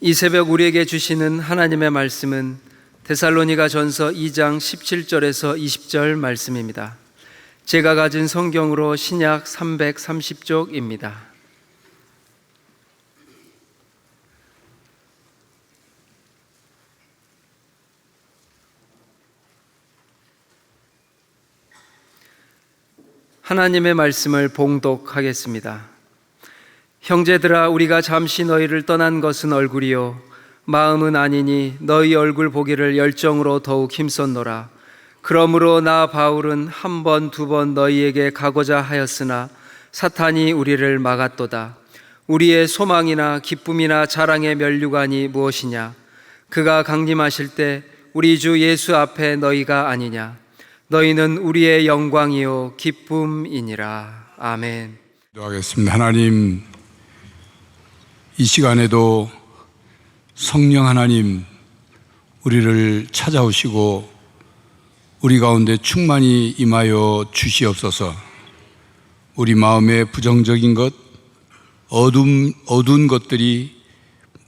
이 새벽 우리에게 주시는 하나님의 말씀은 데살로니가 전서 2장 17절에서 20절 말씀입니다. 제가 가진 성경으로 신약 330쪽입니다. 하나님의 말씀을 봉독하겠습니다. 형제들아, 우리가 잠시 너희를 떠난 것은 얼굴이요 마음은 아니니 너희 얼굴 보기를 열정으로 더욱 힘썼노라. 그러므로 나 바울은 한 번, 두 번 너희에게 가고자 하였으나 사탄이 우리를 막았도다. 우리의 소망이나 기쁨이나 자랑의 면류관이 무엇이냐? 그가 강림하실 때 우리 주 예수 앞에 너희가 아니냐? 너희는 우리의 영광이요 기쁨이니라. 아멘. 기도하겠습니다. 하나님, 이 시간에도 성령 하나님 우리를 찾아오시고 우리 가운데 충만히 임하여 주시옵소서. 우리 마음의 부정적인 것, 어두운 것들이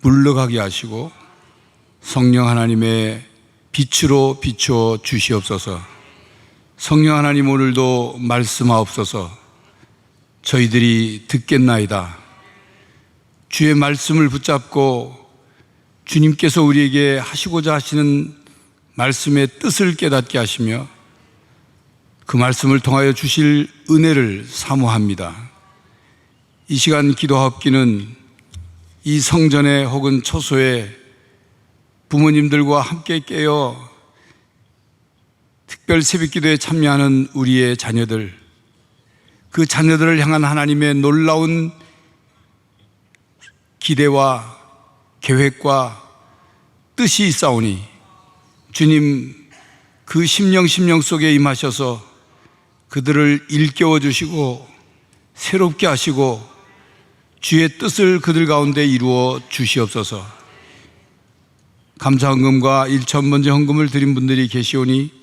물러가게 하시고 성령 하나님의 빛으로 비추어 주시옵소서. 성령 하나님, 오늘도 말씀하옵소서. 저희들이 듣겠나이다. 주의 말씀을 붙잡고 주님께서 우리에게 하시고자 하시는 말씀의 뜻을 깨닫게 하시며 그 말씀을 통하여 주실 은혜를 사모합니다. 이 시간 기도하옵기는 이 성전에 혹은 처소에 부모님들과 함께 깨어 특별 새벽기도에 참여하는 우리의 자녀들, 그 자녀들을 향한 하나님의 놀라운 기대와 계획과 뜻이 있사오니 주님, 그 심령 속에 임하셔서 그들을 일깨워 주시고 새롭게 하시고 주의 뜻을 그들 가운데 이루어 주시옵소서. 감사헌금과 1,000번째 헌금을 드린 분들이 계시오니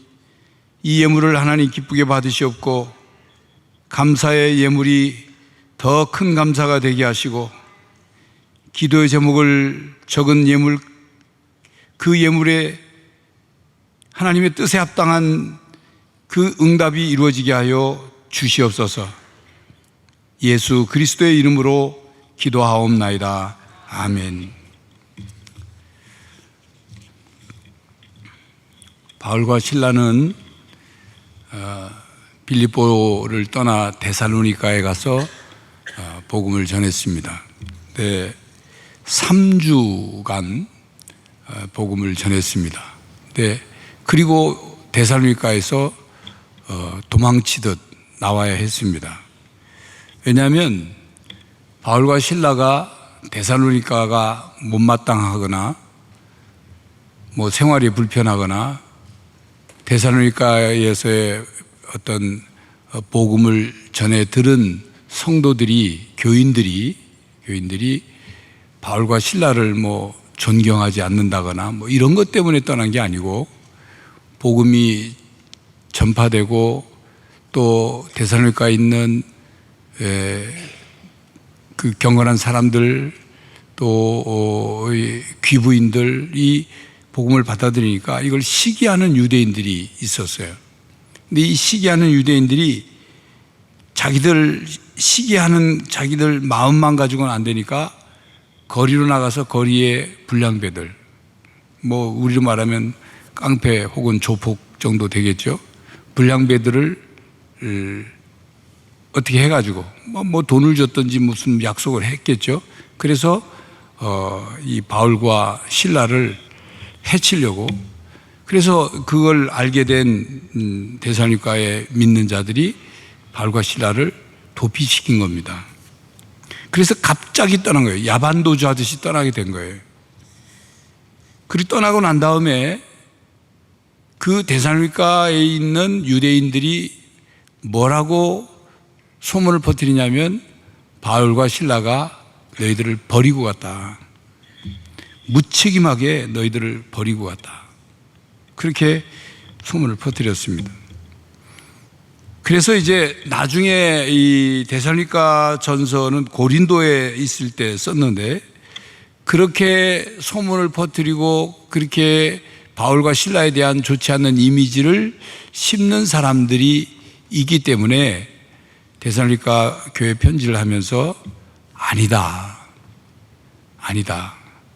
이 예물을 하나님 기쁘게 받으시옵고 감사의 예물이 더 큰 감사가 되게 하시고 기도의 제목을 적은 예물, 그 예물에 하나님의 뜻에 합당한 그 응답이 이루어지게 하여 주시옵소서. 예수 그리스도의 이름으로 기도하옵나이다. 아멘. 바울과 실라는 빌립보를 떠나 데살로니가에 가서 복음을 전했습니다. 네, 3주간 복음을 전했습니다. 네, 그리고 데살로니가에서 도망치듯 나와야 했습니다. 왜냐하면 바울과 실라가 데살로니가가 못마땅하거나 생활이 불편하거나 데살로니가에서의 어떤 복음을 전해 들은 성도들이, 교인들이 바울과 실라를 존경하지 않는다거나 이런 것 때문에 떠난 게 아니고, 복음이 전파되고 또 데살로니가에 있는 그 경건한 사람들, 또 귀부인들이 복음을 받아들이니까 이걸 시기하는 유대인들이 있었어요. 근데 이 시기하는 유대인들이 자기들 마음만 가지고는 안 되니까 거리로 나가서 거리에 불량배들, 우리로 말하면 깡패 혹은 조폭 정도 되겠죠. 불량배들을 어떻게 해가지고 돈을 줬든지 무슨 약속을 했겠죠. 그래서 이 바울과 실라를 해치려고, 그래서 그걸 알게 된 데살로니가에 믿는 자들이 바울과 실라를 도피시킨 겁니다. 그래서 갑자기 떠난 거예요. 야반도주 하듯이 떠나게 된 거예요. 그리고 떠나고 난 다음에 그 데살로니가에 있는 유대인들이 뭐라고 소문을 퍼뜨리냐면, 바울과 실라가 너희들을 버리고 갔다. 무책임하게 너희들을 버리고 갔다. 그렇게 소문을 퍼뜨렸습니다. 그래서 이제 나중에 이 데살로니가 전서는 고린도에 있을 때 썼는데, 그렇게 소문을 퍼뜨리고 그렇게 바울과 실라에 대한 좋지 않는 이미지를 심는 사람들이 있기 때문에 데살로니가 교회 편지를 하면서 아니다.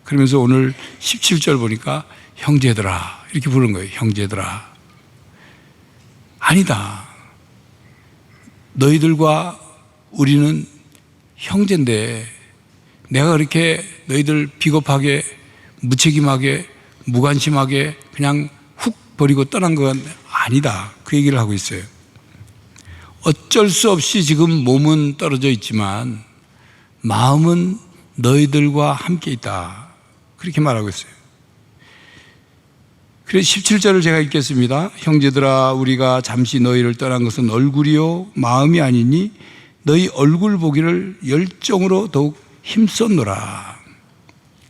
그러면서 오늘 17절 보니까 형제들아 이렇게 부르는 거예요. 형제들아. 아니다. 너희들과 우리는 형제인데 내가 그렇게 너희들 비겁하게 무책임하게 무관심하게 그냥 훅 버리고 떠난 건 아니다. 그 얘기를 하고 있어요. 어쩔 수 없이 지금 몸은 떨어져 있지만 마음은 너희들과 함께 있다. 그렇게 말하고 있어요. 그래서 17절을 제가 읽겠습니다. 형제들아 우리가 잠시 너희를 떠난 것은 얼굴이요 마음이 아니니 너희 얼굴 보기를 열정으로 더욱 힘썼노라.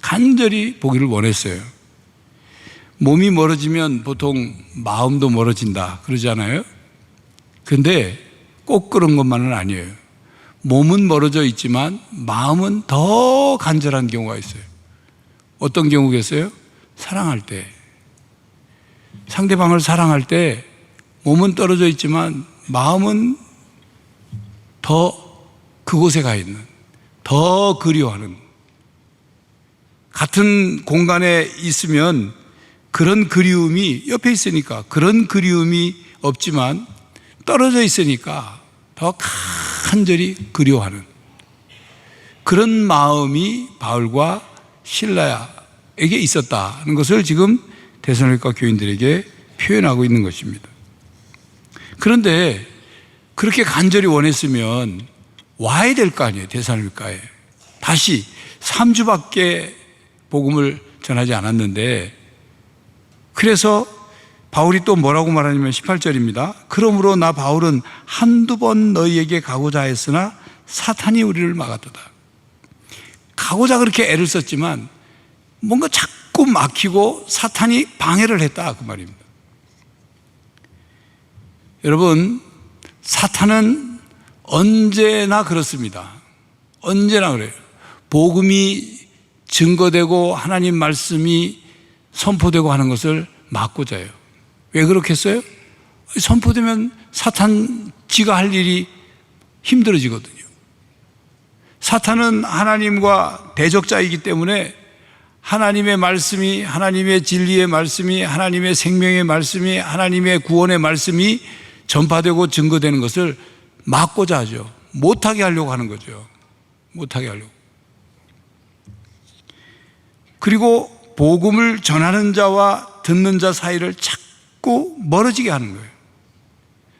간절히 보기를 원했어요. 몸이 멀어지면 보통 마음도 멀어진다 그러잖아요. 근데 꼭 그런 것만은 아니에요. 몸은 멀어져 있지만 마음은 더 간절한 경우가 있어요. 어떤 경우겠어요? 사랑할 때. 상대방을 사랑할 때 몸은 떨어져 있지만 마음은 더 그곳에 가 있는, 더 그리워하는. 같은 공간에 있으면 그런 그리움이 옆에 있으니까 그런 그리움이 없지만 떨어져 있으니까 더 간절히 그리워하는 그런 마음이 바울과 실라에게 있었다는 것을 지금 데살로니가 교인들에게 표현하고 있는 것입니다. 그런데 그렇게 간절히 원했으면 와야 될 거 아니에요. 데살로니가에 다시 3주밖에 복음을 전하지 않았는데, 그래서 바울이 또 뭐라고 말하냐면 18절입니다. 그러므로 나 바울은 한두 번 너희에게 가고자 했으나 사탄이 우리를 막았도다. 가고자 그렇게 애를 썼지만 뭔가 자꾸 막히고 사탄이 방해를 했다 그 말입니다. 여러분, 사탄은 언제나 그렇습니다. 언제나 그래요. 복음이 증거되고 하나님 말씀이 선포되고 하는 것을 막고자 해요. 왜 그렇겠어요? 선포되면 사탄 지가 할 일이 힘들어지거든요. 사탄은 하나님과 대적자이기 때문에 하나님의 말씀이, 하나님의 진리의 말씀이, 하나님의 생명의 말씀이, 하나님의 구원의 말씀이 전파되고 증거되는 것을 막고자 하죠. 못하게 하려고 하는 거죠. 못하게 하려고. 그리고 복음을 전하는 자와 듣는 자 사이를 자꾸 멀어지게 하는 거예요.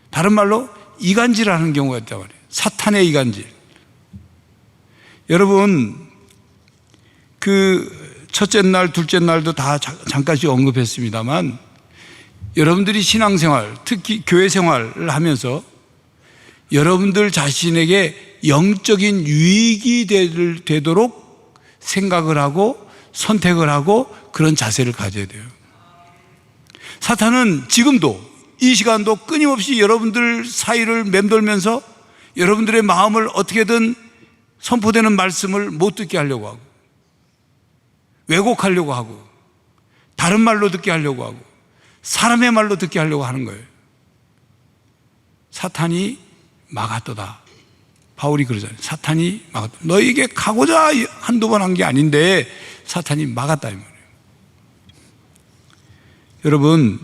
다른 말로 이간질하는 경우가 있단 말이에요. 사탄의 이간질. 여러분, 그 첫째 날, 둘째 날도 다 잠깐씩 언급했습니다만, 여러분들이 신앙생활, 특히 교회 생활을 하면서 여러분들 자신에게 영적인 유익이 되도록 생각을 하고 선택을 하고 그런 자세를 가져야 돼요. 사탄은 지금도 이 시간도 끊임없이 여러분들 사이를 맴돌면서 여러분들의 마음을 어떻게든 선포되는 말씀을 못 듣게 하려고 하고, 왜곡하려고 하고, 다른 말로 듣게 하려고 하고, 사람의 말로 듣게 하려고 하는 거예요. 사탄이 막았도다. 바울이 그러잖아요. 사탄이 막았다. 너에게 가고자 한두 번 한 게 아닌데 사탄이 막았다 이 말이에요. 여러분,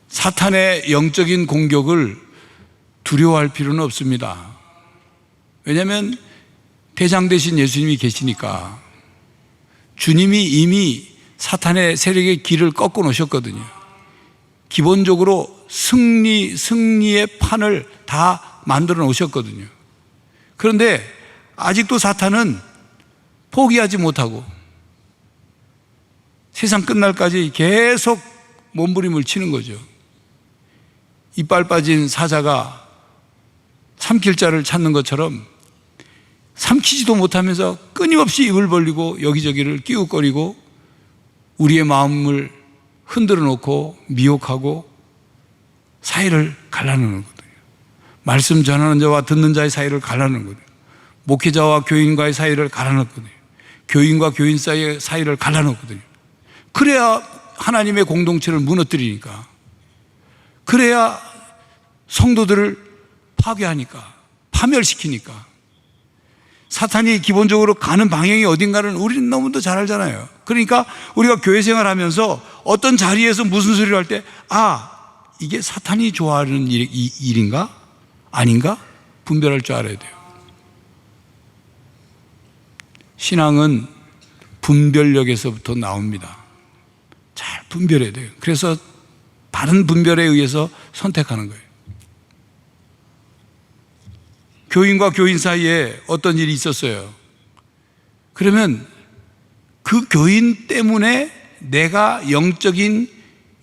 사탄의 영적인 공격을 두려워할 필요는 없습니다. 왜냐하면 대장 되신 예수님이 계시니까. 주님이 이미 사탄의 세력의 길을 꺾어 놓으셨거든요. 기본적으로 승리의 판을 다 만들어 놓으셨거든요. 그런데 아직도 사탄은 포기하지 못하고 세상 끝날까지 계속 몸부림을 치는 거죠. 이빨 빠진 사자가 삼킬 자를 찾는 것처럼 삼키지도 못하면서 끊임없이 입을 벌리고 여기저기를 끼웃거리고 우리의 마음을 흔들어 놓고 미혹하고 사이를 갈라놓는 거거든요. 말씀 전하는 자와 듣는 자의 사이를 갈라놓는 거거든요. 목회자와 교인과의 사이를 갈라놓거든요. 교인과 교인 사이를 갈라놓거든요. 그래야 하나님의 공동체를 무너뜨리니까, 그래야 성도들을 파괴하니까, 파멸시키니까. 사탄이 기본적으로 가는 방향이 어딘가를 우리는 너무도 잘 알잖아요. 그러니까 우리가 교회 생활하면서 어떤 자리에서 무슨 소리를 할 때, 이게 사탄이 좋아하는 일인가? 아닌가? 분별할 줄 알아야 돼요. 신앙은 분별력에서부터 나옵니다. 잘 분별해야 돼요. 그래서 바른 분별에 의해서 선택하는 거예요. 교인과 교인 사이에 어떤 일이 있었어요. 그러면 그 교인 때문에 내가 영적인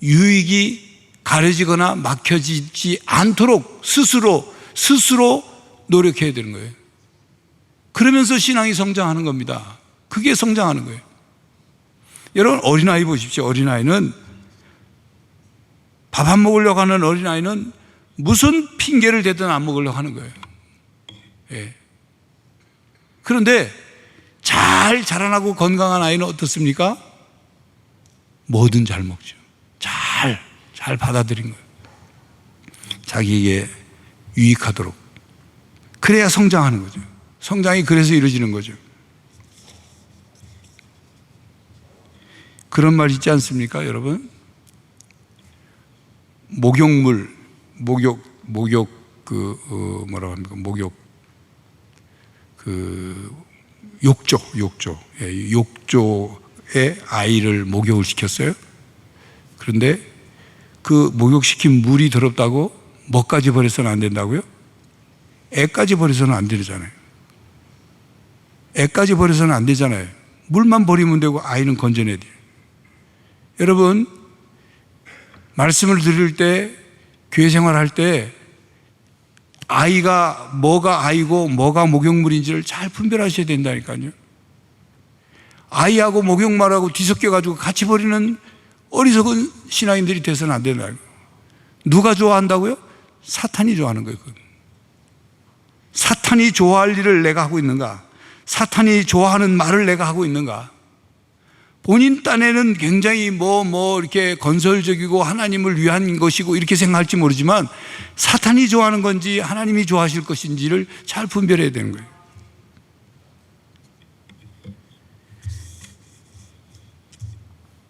유익이 가려지거나 막혀지지 않도록 스스로 노력해야 되는 거예요. 그러면서 신앙이 성장하는 겁니다. 그게 성장하는 거예요. 여러분, 어린아이 보십시오. 어린아이는 밥 안 먹으려고 하는 어린아이는 무슨 핑계를 대든 안 먹으려고 하는 거예요. 예. 그런데 잘 자라나고 건강한 아이는 어떻습니까? 뭐든 잘 먹죠. 잘 받아들인 거예요. 자기에게 유익하도록. 그래야 성장하는 거죠. 성장이 그래서 이루어지는 거죠. 그런 말 있지 않습니까, 여러분? 목욕물, 뭐라고 합니까? 욕조. 예, 욕조에 아이를 목욕을 시켰어요. 그런데 그 목욕시킨 물이 더럽다고 뭐까지 버려서는 안 된다고요? 애까지 버려서는 안 되잖아요. 애까지 버려서는 안 되잖아요. 물만 버리면 되고 아이는 건져내야 돼요. 여러분, 말씀을 들을 때, 교회 생활할 때 아이가 뭐가 아이고 뭐가 목욕물인지를 잘 분별하셔야 된다니까요. 아이하고 목욕말하고 뒤섞여가지고 같이 버리는 어리석은 신앙인들이 돼서는 안 된다고요. 누가 좋아한다고요? 사탄이 좋아하는 거예요. 사탄이 좋아할 일을 내가 하고 있는가? 사탄이 좋아하는 말을 내가 하고 있는가? 본인 딴에는 굉장히 이렇게 건설적이고 하나님을 위한 것이고 이렇게 생각할지 모르지만 사탄이 좋아하는 건지 하나님이 좋아하실 것인지를 잘 분별해야 되는 거예요.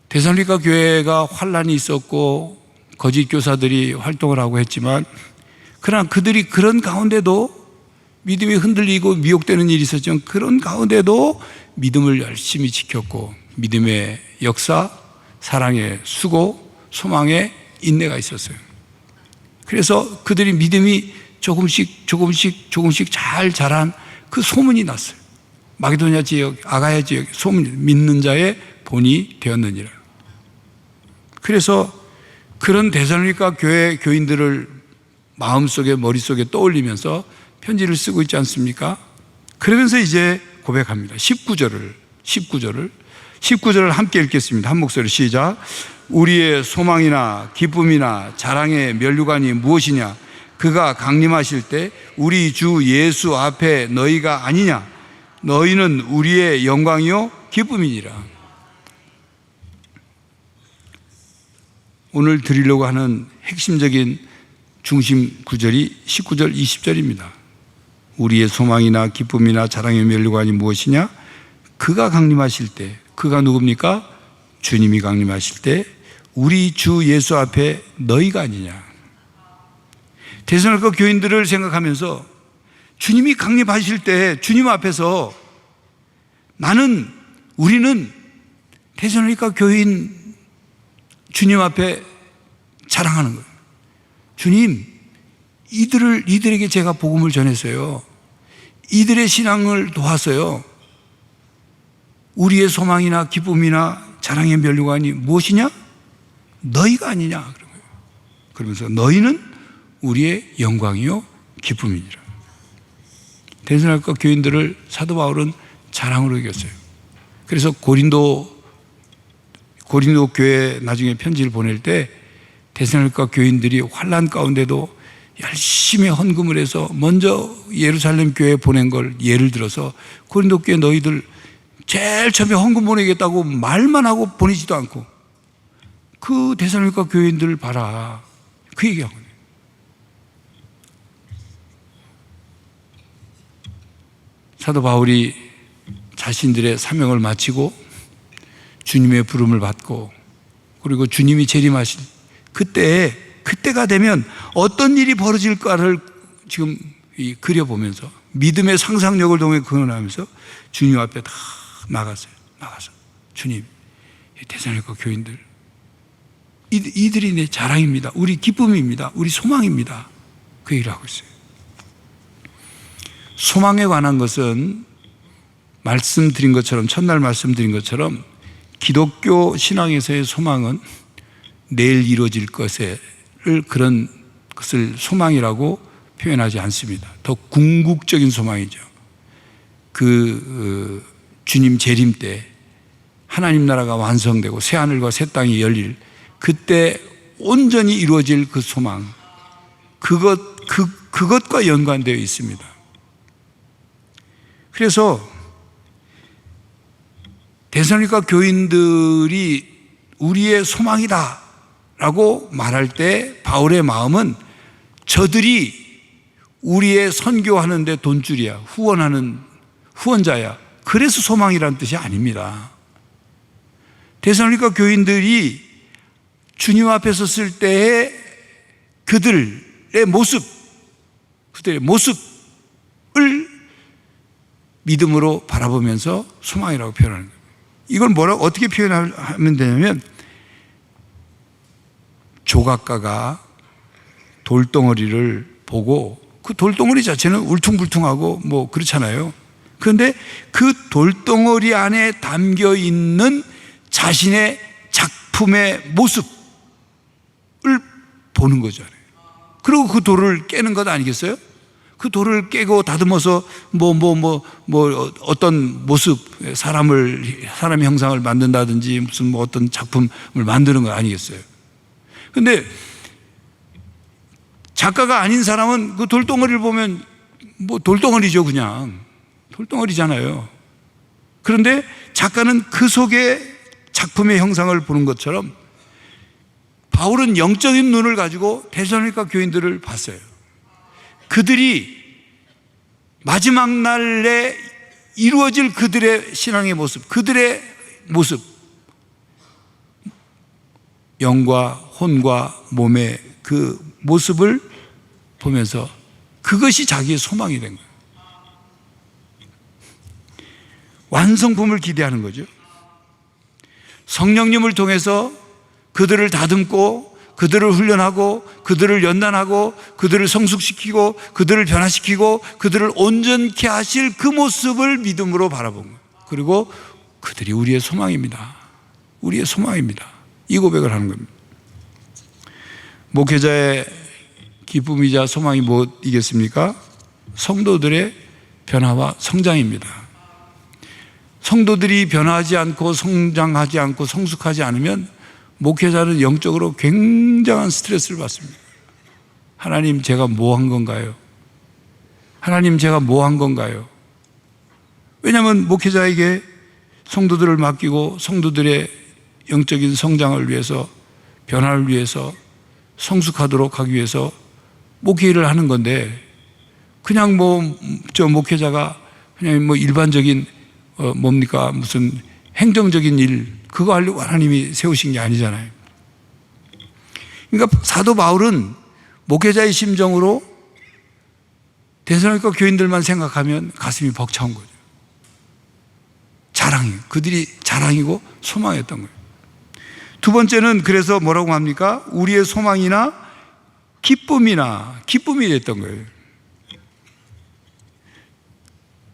데살로니가 교회가 환란이 있었고 거짓 교사들이 활동을 하고 했지만, 그러나 그들이 그런 가운데도 믿음이 흔들리고 미혹되는 일이 있었지만 그런 가운데도 믿음을 열심히 지켰고, 믿음의 역사, 사랑의 수고, 소망의 인내가 있었어요. 그래서 그들이 믿음이 조금씩 잘 자란 그 소문이 났어요. 마게도냐 지역, 아가야 지역 소문, 믿는 자의 본이 되었느니라. 그래서 그런 데살로니가 교회 교인들을 마음속에 머릿속에 떠올리면서 편지를 쓰고 있지 않습니까? 그러면서 이제 고백합니다. 19절을 함께 읽겠습니다. 한 목소리 시작. 우리의 소망이나 기쁨이나 자랑의 면류관이 무엇이냐? 그가 강림하실 때 우리 주 예수 앞에 너희가 아니냐? 너희는 우리의 영광이요 기쁨이니라. 오늘 드리려고 하는 핵심적인 중심 구절이 19절 20절입니다. 우리의 소망이나 기쁨이나 자랑의 면류관이 무엇이냐? 그가 강림하실 때, 그가 누굽니까? 주님이 강림하실 때 우리 주 예수 앞에 너희가 아니냐. 데살로니가 교인들을 생각하면서 주님이 강림하실 때 주님 앞에서 우리는 데살로니가 교인 주님 앞에 자랑하는 거예요. 주님, 이들에게 제가 복음을 전했어요. 이들의 신앙을 도왔어요. 우리의 소망이나 기쁨이나 자랑의 면류관이 무엇이냐? 너희가 아니냐. 그런 거예요. 그러면서 너희는 우리의 영광이요 기쁨이니라. 데살로니가 교인들을 사도 바울은 자랑으로 여겼어요. 그래서 고린도 교회에 나중에 편지를 보낼 때 데살로니가 교인들이 환난 가운데도 열심히 헌금을 해서 먼저 예루살렘 교회에 보낸 걸 예를 들어서 고린도 교회 너희들 제일 처음에 헌금 보내겠다고 말만 하고 보내지도 않고 그 데살로니가 교인들 봐라, 그 얘기하고 있어요. 사도 바울이 자신들의 사명을 마치고 주님의 부름을 받고 그리고 주님이 재림하실 그때가 되면 어떤 일이 벌어질까를 지금 그려보면서 믿음의 상상력을 동해 구현하면서 주님 앞에 다 나가서 주님, 데살로니가 교인들 이들이 내 자랑입니다. 우리 기쁨입니다. 우리 소망입니다. 그 얘기를 하고 있어요. 소망에 관한 것은 말씀드린 것처럼, 첫날 말씀드린 것처럼 기독교 신앙에서의 소망은 내일 이루어질 것을 그런 것을 소망이라고 표현하지 않습니다. 더 궁극적인 소망이죠. 주님 재림 때 하나님 나라가 완성되고 새 하늘과 새 땅이 열릴 그때 온전히 이루어질 그 소망, 그것과 연관되어 있습니다. 그래서 데살로니가 교인들이 우리의 소망이다 라고 말할 때 바울의 마음은 저들이 우리의 선교하는 데 돈줄이야, 후원자야, 그래서 소망이라는 뜻이 아닙니다. 데살로니가 교인들이 주님 앞에 섰을 때의 그들의 모습을 믿음으로 바라보면서 소망이라고 표현하는 거예요. 이걸 어떻게 표현하면 되냐면, 조각가가 돌덩어리를 보고 그 돌덩어리 자체는 울퉁불퉁하고 뭐 그렇잖아요. 그런데 그 돌덩어리 안에 담겨 있는 자신의 작품의 모습을 보는 거잖아요. 그리고 그 돌을 깨는 것 아니겠어요? 그 돌을 깨고 다듬어서 어떤 모습, 사람 형상을 만든다든지 무슨 어떤 작품을 만드는 거 아니겠어요? 근데 작가가 아닌 사람은 그 돌덩어리를 보면 돌덩어리죠, 그냥. 돌덩어리잖아요. 그런데 작가는 그 속에 작품의 형상을 보는 것처럼 바울은 영적인 눈을 가지고 데살로니가 교인들을 봤어요. 그들이 마지막 날에 이루어질 그들의 신앙의 모습, 그들의 모습, 영과 혼과 몸의 그 모습을 보면서 그것이 자기의 소망이 된 거예요. 완성품을 기대하는 거죠. 성령님을 통해서 그들을 다듬고 그들을 훈련하고 그들을 연단하고 그들을 성숙시키고 그들을 변화시키고 그들을 온전케 하실 그 모습을 믿음으로 바라본 거예요. 그리고 그들이 우리의 소망입니다. 우리의 소망입니다. 이 고백을 하는 겁니다. 목회자의 기쁨이자 소망이 무엇이겠습니까? 성도들의 변화와 성장입니다. 성도들이 변화하지 않고 성장하지 않고 성숙하지 않으면 목회자는 영적으로 굉장한 스트레스를 받습니다. 하나님, 제가 뭐 한 건가요? 하나님, 제가 뭐 한 건가요? 왜냐하면 목회자에게 성도들을 맡기고 성도들의 영적인 성장을 위해서, 변화를 위해서, 성숙하도록 하기 위해서 목회를 하는 건데, 그냥 목회자가 그냥 일반적인 무슨 행정적인 일, 그거 하려고 하나님이 세우신 게 아니잖아요. 그러니까 사도 바울은 목회자의 심정으로 데살로니가 교인들만 생각하면 가슴이 벅차온 거죠. 그들이 자랑이고 소망이었던 거예요. 두 번째는 그래서 뭐라고 합니까? 우리의 소망이나 기쁨이 됐던 거예요.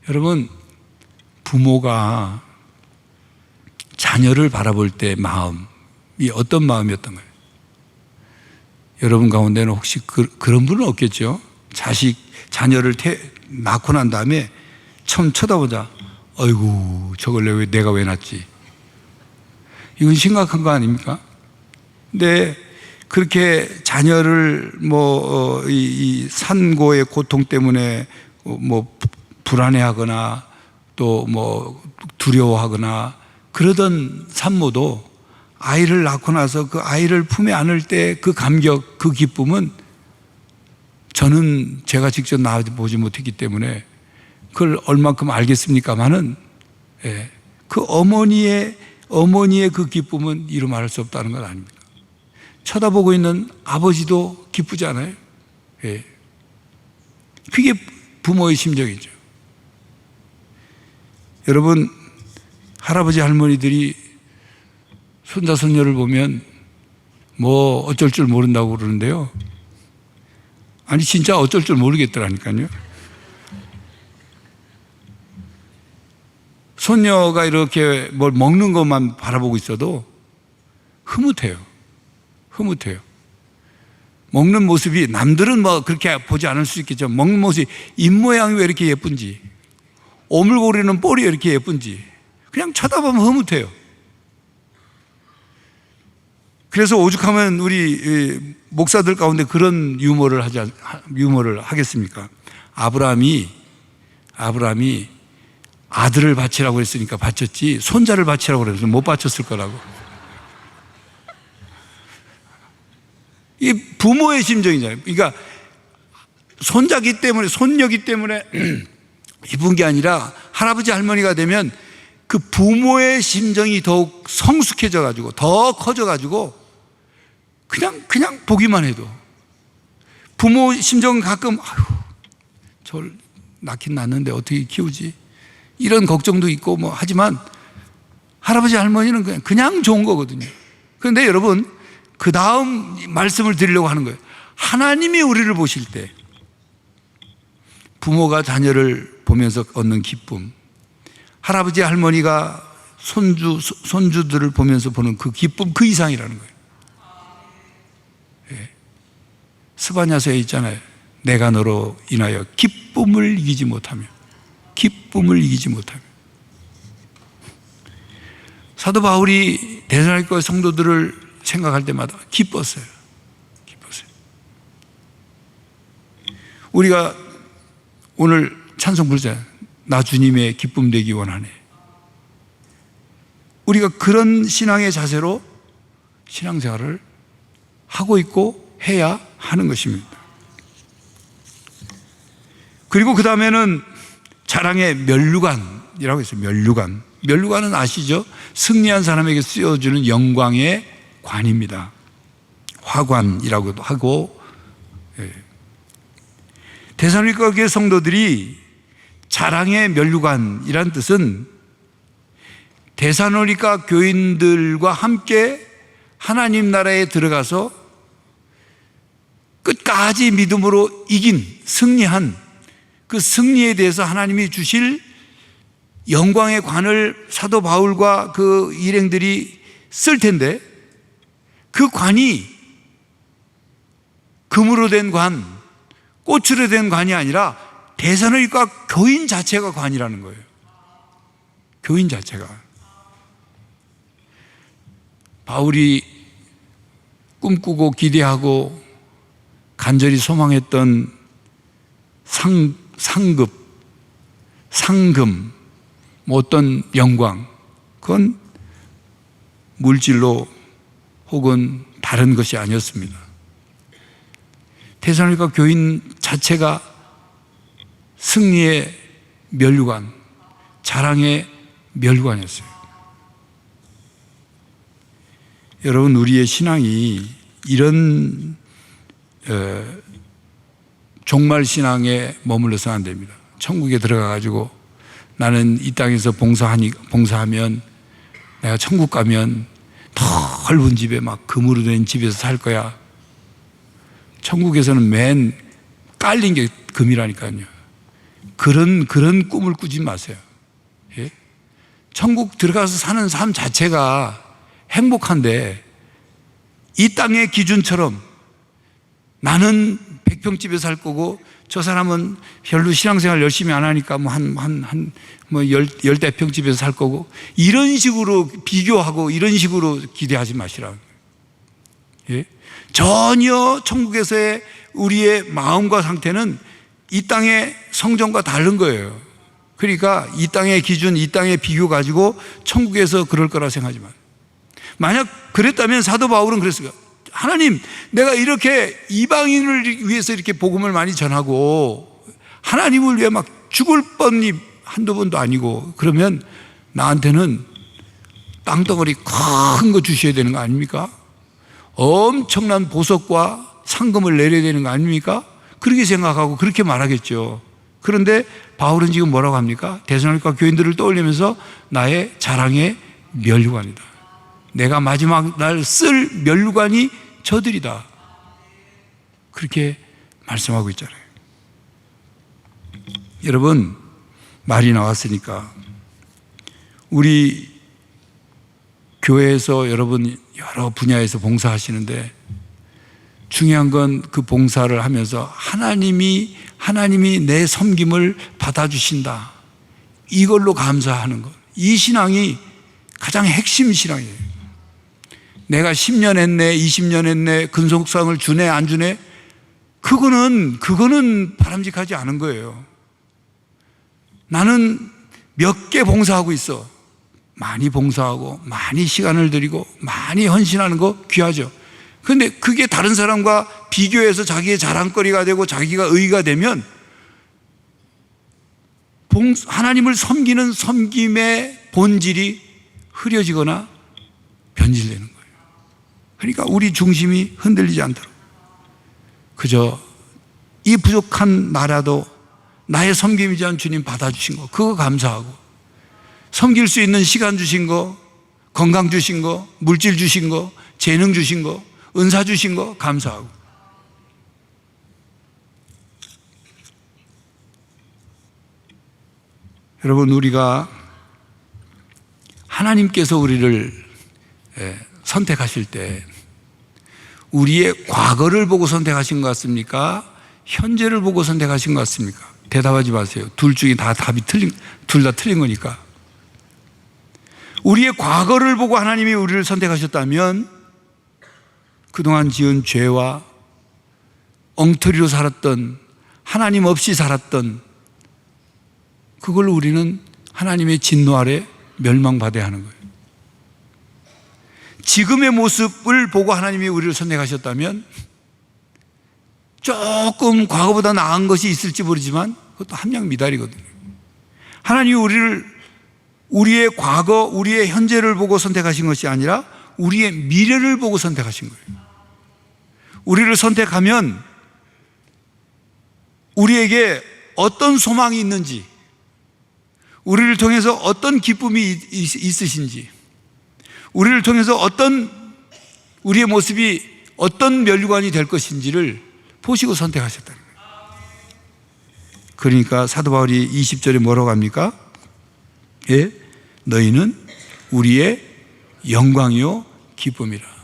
여러분, 부모가 자녀를 바라볼 때 마음이 어떤 마음이었던 거예요? 여러분 가운데는 혹시 그런 분은 없겠죠? 자녀를 낳고 난 다음에 처음 쳐다보자, 아이고, 저걸 내가 왜 낳지? 이건 심각한 거 아닙니까? 근데 그렇게 자녀를 이 산고의 고통 때문에 불안해하거나 또 뭐 두려워하거나 그러던 산모도 아이를 낳고 나서 그 아이를 품에 안을 때 그 감격, 그 기쁨은 저는 제가 직접 낳아보지 못했기 때문에 그걸 얼만큼 알겠습니까마는, 예, 그 어머니의 그 기쁨은 이루 말할 수 없다는 건 아닙니다. 쳐다보고 있는 아버지도 기쁘지 않아요? 예. 그게 부모의 심정이죠. 여러분, 할아버지 할머니들이 손자 손녀를 보면 뭐 어쩔 줄 모른다고 그러는데요. 아니 진짜 어쩔 줄 모르겠더라니까요. 손녀가 이렇게 뭘 먹는 것만 바라보고 있어도 흐뭇해요. 먹는 모습이 남들은 뭐 그렇게 보지 않을 수 있겠지만 먹는 모습이 입모양이 왜 이렇게 예쁜지, 오물거리는 볼이 왜 이렇게 예쁜지 그냥 쳐다보면 흐뭇해요. 그래서 오죽하면 우리 목사들 가운데 그런 유머를 하겠습니까? 아브라함이 아들을 바치라고 했으니까 바쳤지 손자를 바치라고 그래서 못 바쳤을 거라고. 이 부모의 심정이잖아요. 그러니까 손자기 때문에, 손녀기 때문에 이쁜 게 아니라 할아버지 할머니가 되면 그 부모의 심정이 더욱 성숙해져 가지고 더 커져 가지고 그냥 보기만 해도 부모 심정은 가끔 저를 낳긴 낳는데 어떻게 키우지? 이런 걱정도 있고 뭐 하지만 할아버지 할머니는 그냥 좋은 거거든요. 그런데 여러분, 그 다음 말씀을 드리려고 하는 거예요. 하나님이 우리를 보실 때 부모가 자녀를 보면서 얻는 기쁨, 할아버지 할머니가 손주들을 보면서 보는 그 기쁨, 그 이상이라는 거예요. 예. 스바냐서에 있잖아요. 내가 너로 인하여 기쁨을 이기지 못하며 사도 바울이 데살로니가 성도들을 생각할 때마다 기뻤어요. 우리가 오늘 찬송 부르잖아요. 나 주님의 기쁨 되기 원하네. 우리가 그런 신앙의 자세로 신앙생활을 하고 있고 해야 하는 것입니다. 그리고 그 다음에는 자랑의 면류관이라고 있어요. 면류관은 아시죠? 승리한 사람에게 쓰여주는 영광의 관입니다. 화관이라고도 하고. 데살로니가 교회 성도들이 자랑의 면류관이란 뜻은 데살로니가 교인들과 함께 하나님 나라에 들어가서 끝까지 믿음으로 승리한 그 승리에 대해서 하나님이 주실 영광의 관을 사도 바울과 그 일행들이 쓸 텐데, 그 관이 금으로 된 관, 꽃으로 된 관이 아니라 데살로니가 교인 자체가 관이라는 거예요. 교인 자체가. 바울이 꿈꾸고 기대하고 간절히 소망했던 상금, 뭐 어떤 영광, 그건 물질로 혹은 다른 것이 아니었습니다. 데살로니가 교인 자체가 승리의 면류관, 자랑의 면류관이었어요. 여러분, 우리의 신앙이 이런 종말 신앙에 머물러서는 안 됩니다. 천국에 들어가가지고 나는 이 땅에서 봉사하면 내가 천국 가면 넓은 집에 막 금으로 된 집에서 살 거야. 천국에서는 맨 깔린 게 금이라니까요. 그런 꿈을 꾸지 마세요. 예? 천국 들어가서 사는 삶 자체가 행복한데, 이 땅의 기준처럼 나는 100평집에 살 거고 저 사람은 별로 신앙생활 열심히 안 하니까 열대 평집에서 살 거고, 이런 식으로 비교하고 이런 식으로 기대하지 마시라고. 예? 전혀 천국에서의 우리의 마음과 상태는 이 땅의 성전과 다른 거예요. 그러니까 이 땅의 기준, 이 땅의 비교 가지고 천국에서 그럴 거라 생각하지 마요. 만약 그랬다면 사도 바울은 그랬을 거예요. 하나님, 내가 이렇게 이방인을 위해서 이렇게 복음을 많이 전하고 하나님을 위해 막 죽을 뻔이 한두 번도 아니고, 그러면 나한테는 땅덩어리 큰 거 주셔야 되는 거 아닙니까? 엄청난 보석과 상금을 내려야 되는 거 아닙니까? 그렇게 생각하고 그렇게 말하겠죠. 그런데 바울은 지금 뭐라고 합니까? 데살로니가 교인들을 떠올리면서 나의 자랑의 면류관이다. 내가 마지막 날 쓸 면류관이 저들이다. 그렇게 말씀하고 있잖아요. 여러분, 말이 나왔으니까 우리 교회에서 여러분 여러 분야에서 봉사하시는데 중요한 건 그 봉사를 하면서 하나님이 내 섬김을 받아주신다, 이걸로 감사하는 것. 이 신앙이 가장 핵심 신앙이에요. 내가 10년 했네, 20년 했네, 근속상을 주네 안 주네, 그거는 바람직하지 않은 거예요. 나는 몇 개 봉사하고 있어. 많이 봉사하고 많이 시간을 들이고 많이 헌신하는 거 귀하죠. 그런데 그게 다른 사람과 비교해서 자기의 자랑거리가 되고 자기가 의의가 되면 하나님을 섬기는 섬김의 본질이 흐려지거나 변질되는 거예요. 그러니까 우리 중심이 흔들리지 않도록 그저 이 부족한 나라도 나의 섬김이지 주님 받아주신 거, 그거 감사하고, 섬길 수 있는 시간 주신 거, 건강 주신 거, 물질 주신 거, 재능 주신 거, 은사 주신 거 감사하고. 여러분, 우리가 하나님께서 우리를 선택하실 때 우리의 과거를 보고 선택하신 것 같습니까? 현재를 보고 선택하신 것 같습니까? 대답하지 마세요. 둘 중에 다 답이 둘 다 틀린 거니까. 우리의 과거를 보고 하나님이 우리를 선택하셨다면 그동안 지은 죄와 엉터리로 살았던, 하나님 없이 살았던 그걸 우리는 하나님의 진노 아래 멸망받아야 하는 거예요. 지금의 모습을 보고 하나님이 우리를 선택하셨다면 조금 과거보다 나은 것이 있을지 모르지만 그것도 함량 미달이거든요. 하나님이 우리의 과거, 우리의 현재를 보고 선택하신 것이 아니라 우리의 미래를 보고 선택하신 거예요. 우리를 선택하면 우리에게 어떤 소망이 있는지, 우리를 통해서 어떤 기쁨이 있으신지, 우리를 통해서 우리의 모습이 어떤 면류관이 될 것인지를 보시고 선택하셨다는 거예요. 그러니까 사도 바울이 20절에 뭐라고 합니까? 예, 너희는 우리의 영광이요 기쁨이라.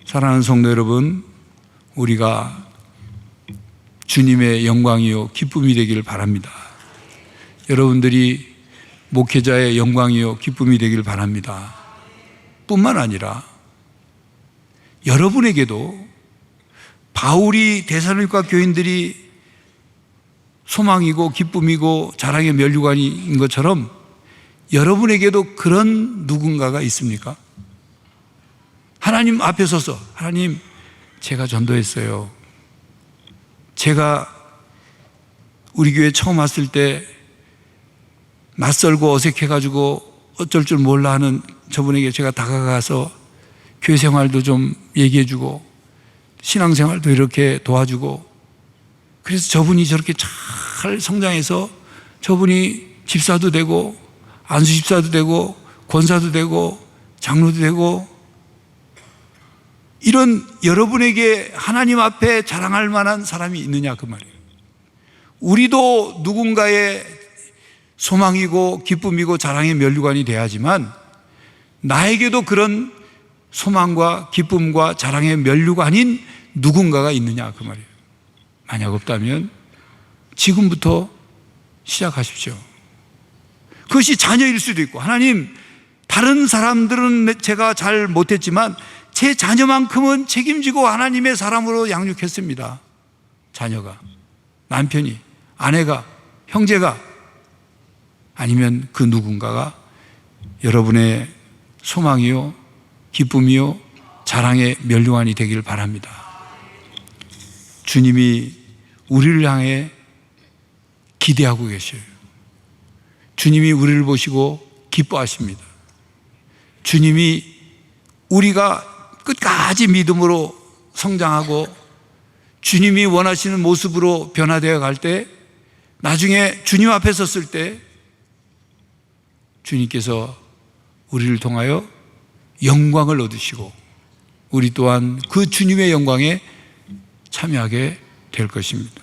사랑하는 성도 여러분, 우리가 주님의 영광이요 기쁨이 되기를 바랍니다. 여러분들이 목회자의 영광이요 기쁨이 되기를 바랍니다. 뿐만 아니라 여러분에게도 바울이 데살로니가 교인들이 소망이고 기쁨이고 자랑의 면류관인 것처럼 여러분에게도 그런 누군가가 있습니까? 하나님 앞에 서서, 하나님, 제가 전도했어요. 제가 우리 교회 처음 왔을 때 낯설고 어색해가지고 어쩔 줄 몰라 하는 저분에게 제가 다가가서 교회 생활도 좀 얘기해주고 신앙생활도 이렇게 도와주고, 그래서 저분이 저렇게 잘 성장해서 저분이 집사도 되고 안수집사도 되고 권사도 되고 장로도 되고, 이런 여러분에게 하나님 앞에 자랑할 만한 사람이 있느냐 그 말이에요. 우리도 누군가의 소망이고 기쁨이고 자랑의 면류관이 돼야지만 나에게도 그런 소망과 기쁨과 자랑의 면류관인 누군가가 있느냐 그 말이에요. 만약 없다면 지금부터 시작하십시오. 그것이 자녀일 수도 있고, 하나님, 다른 사람들은 제가 잘 못했지만 제 자녀만큼은 책임지고 하나님의 사람으로 양육했습니다. 자녀가, 남편이, 아내가, 형제가 아니면 그 누군가가 여러분의 소망이요, 기쁨이요, 자랑의 면류관이 되기를 바랍니다. 주님이 우리를 향해 기대하고 계셔요. 주님이 우리를 보시고 기뻐하십니다. 주님이 우리가 끝까지 믿음으로 성장하고 주님이 원하시는 모습으로 변화되어 갈 때, 나중에 주님 앞에 섰을 때 주님께서 우리를 통하여 영광을 얻으시고 우리 또한 그 주님의 영광에 참여하게 될 것입니다.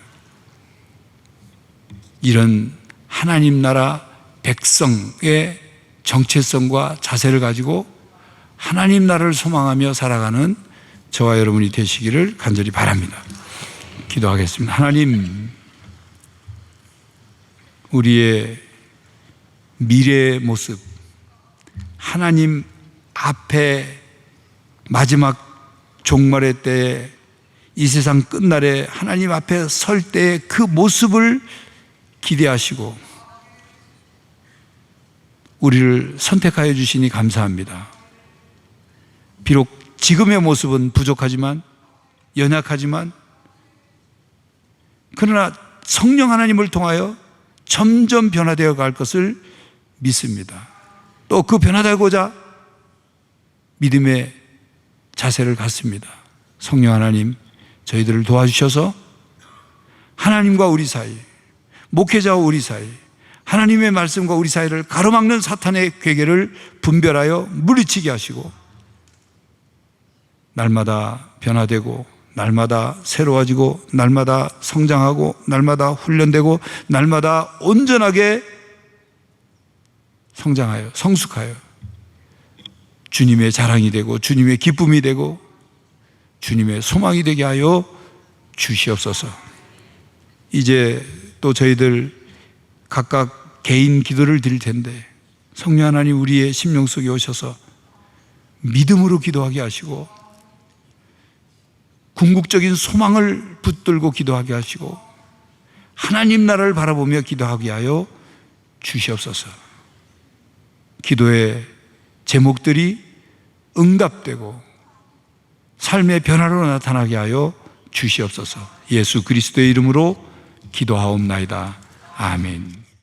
이런 하나님 나라 백성의 정체성과 자세를 가지고 하나님 나라를 소망하며 살아가는 저와 여러분이 되시기를 간절히 바랍니다. 기도하겠습니다. 하나님, 우리의 미래의 모습, 하나님 앞에 마지막 종말의 때에, 이 세상 끝날에 하나님 앞에 설 때의 그 모습을 기대하시고 우리를 선택하여 주시니 감사합니다. 비록 지금의 모습은 부족하지만, 연약하지만, 그러나 성령 하나님을 통하여 점점 변화되어 갈 것을 믿습니다. 또 그 변화되고자 믿음의 자세를 갖습니다. 성령 하나님, 저희들을 도와주셔서 하나님과 우리 사이, 목회자와 우리 사이, 하나님의 말씀과 우리 사이를 가로막는 사탄의 괴계를 분별하여 물리치게 하시고 날마다 변화되고 날마다 새로워지고 날마다 성장하고 날마다 훈련되고 날마다 온전하게 성장하여 성숙하여 주님의 자랑이 되고 주님의 기쁨이 되고 주님의 소망이 되게 하여 주시옵소서. 이제 또 저희들 각각 개인 기도를 드릴 텐데 성령 하나님 우리의 심령 속에 오셔서 믿음으로 기도하게 하시고 궁극적인 소망을 붙들고 기도하게 하시고 하나님 나라를 바라보며 기도하게 하여 주시옵소서. 기도의 제목들이 응답되고 삶의 변화로 나타나게 하여 주시옵소서. 예수 그리스도의 이름으로 기도하옵나이다. 아멘.